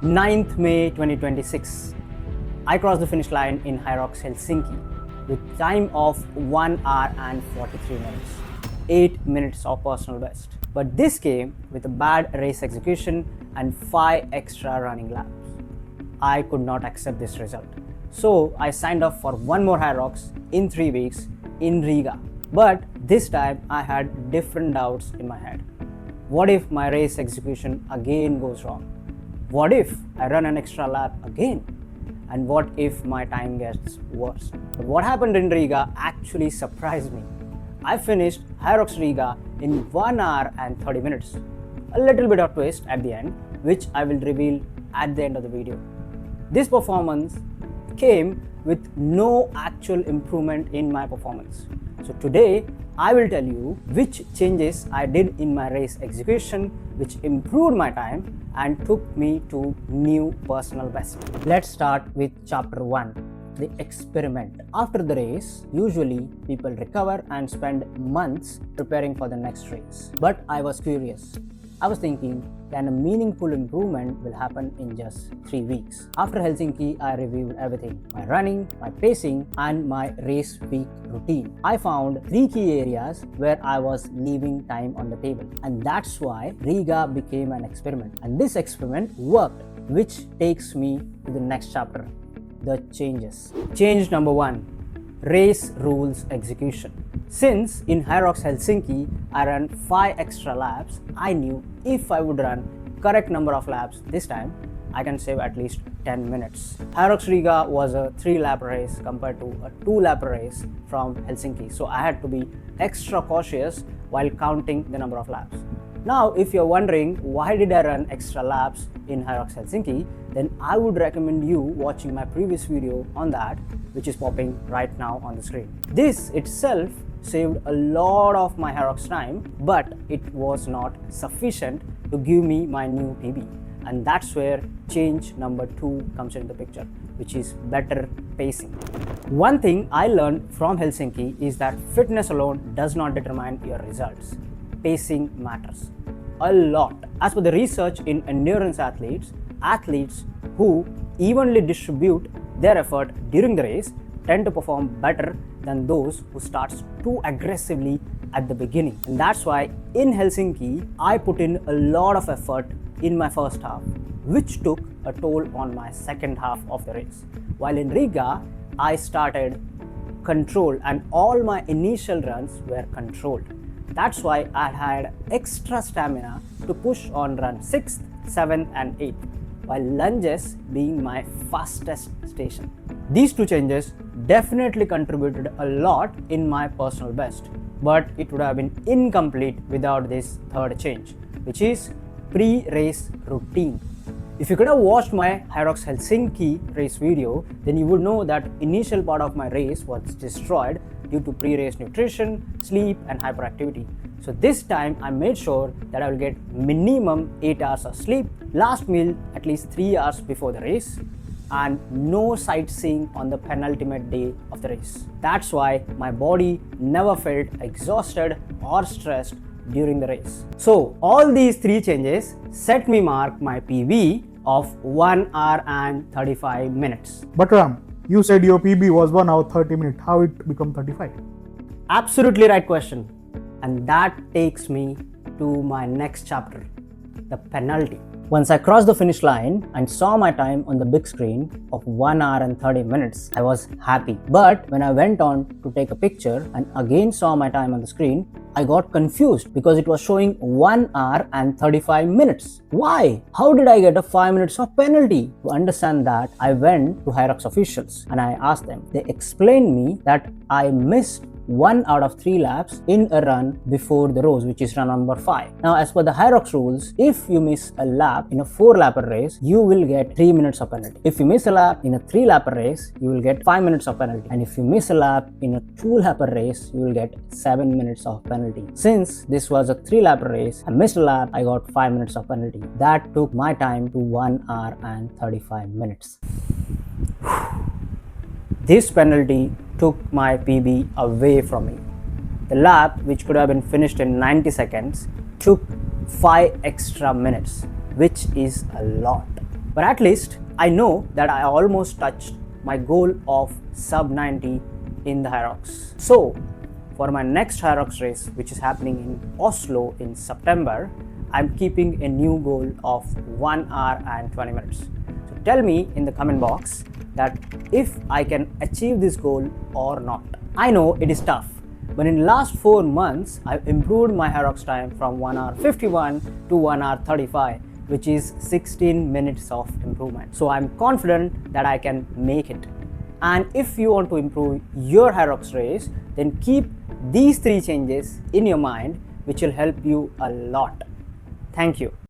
9th May 2026. I crossed the finish line in Hyrox, Helsinki with time of 1 hour and 43 minutes. 8 minutes of personal best. But this came with a bad race execution and 5 extra running laps. I could not accept this result. So I signed up for one more Hyrox in 3 weeks in Riga. But this time I had different doubts in my head. What if my race execution again goes wrong? What if I run an extra lap again? And what if my time gets worse? But what happened in Riga actually surprised me. I finished Hyroxriga in 1 hour and 30 minutes. A little bit of twist at the end, which I will reveal at the end of the video. This performance came with no actual improvement in my performance. So today, I will tell you which changes I did in my race execution, which improved my time and took me to new personal best. Let's start with chapter 1, the experiment. After the race, usually people recover and spend months preparing for the next race. But I was curious. I was thinking, can a meaningful improvement will happen in just 3 weeks? After Helsinki, I reviewed everything: my running, my pacing, and my race week routine. I found 3 key areas where I was leaving time on the table. And that's why Riga became an experiment. And this experiment worked, which takes me to the next chapter, the changes. Change number 1, race rules execution. Since in Hyrox Helsinki I ran 5 extra laps, I knew if I would run correct number of laps this time, I can save at least 10 minutes. Hyroxriga was a 3-lap race compared to a 2-lap race from Helsinki, so I had to be extra cautious while counting the number of laps. Now, if you're wondering why did I run extra laps in Hyrox Helsinki, then I would recommend you watching my previous video on that, which is popping right now on the screen. This itself saved a lot of my Hyrox time, but it was not sufficient to give me my new PB. And that's where change number 2 comes into the picture, which is better pacing. One thing I learned from Helsinki is that fitness alone does not determine your results. Pacing matters a lot. As per the research in endurance athletes who evenly distribute their effort during the race tend to perform better than those who start too aggressively at the beginning. And that's why in Helsinki, I put in a lot of effort in my first half, which took a toll on my second half of the race. While in Riga, I started controlled and all my initial runs were controlled. That's why I had extra stamina to push on run 6th, 7th and 8th, while lunges being my fastest station. These 2 changes definitely contributed a lot in my personal best, but it would have been incomplete without this third change, which is pre-race routine. If you could have watched my Hyrox Helsinki race video, then you would know that initial part of my race was destroyed due to pre-race nutrition, sleep and hyperactivity. So this time I made sure that I will get minimum 8 hours of sleep, last meal at least 3 hours before the race, and no sightseeing on the penultimate day of the race. That's why my body never felt exhausted or stressed during the race. So all these 3 changes set me mark my PB of 1 hour and 35 minutes. But Ram, you said your PB was 1 hour 30 minutes. How it become 35? Absolutely right question. And that takes me to my next chapter, the penalty. Once I crossed the finish line and saw my time on the big screen of 1 hour and 30 minutes, I was happy. But when I went on to take a picture and again saw my time on the screen, I got confused because it was showing 1 hour and 35 minutes. Why? How did I get a 5 minutes of penalty? To understand that, I went to Hyrox officials and I asked them. They explained me that I missed 1 out of 3 laps in a run before the rose, which is run number 5. Now, as per the Hyrox rules, if you miss a lap in a 4-lapper race, you will get 3 minutes of penalty. If you miss a lap in a 3-lapper race, you will get 5 minutes of penalty. And if you miss a lap in a 2-lapper race, you will get 7 minutes of penalty. Since this was a 3-lapper race, I missed a lap, I got 5 minutes of penalty. That took my time to 1 hour and 35 minutes. This penalty took my PB away from me. The lap, which could have been finished in 90 seconds, took 5 extra minutes, which is a lot. But at least I know that I almost touched my goal of sub 90 in the Hyrox. So for my next Hyrox race, which is happening in Oslo in September, I'm keeping a new goal of 1 hour and 20 minutes. So tell me in the comment box that if I can achieve this goal or not. I know it is tough, but in last 4 months, I've improved my Hyrox time from 1 hour 51 to 1 hour 35, which is 16 minutes of improvement. So I'm confident that I can make it. And if you want to improve your Hyrox race, then keep these 3 changes in your mind, which will help you a lot. Thank you.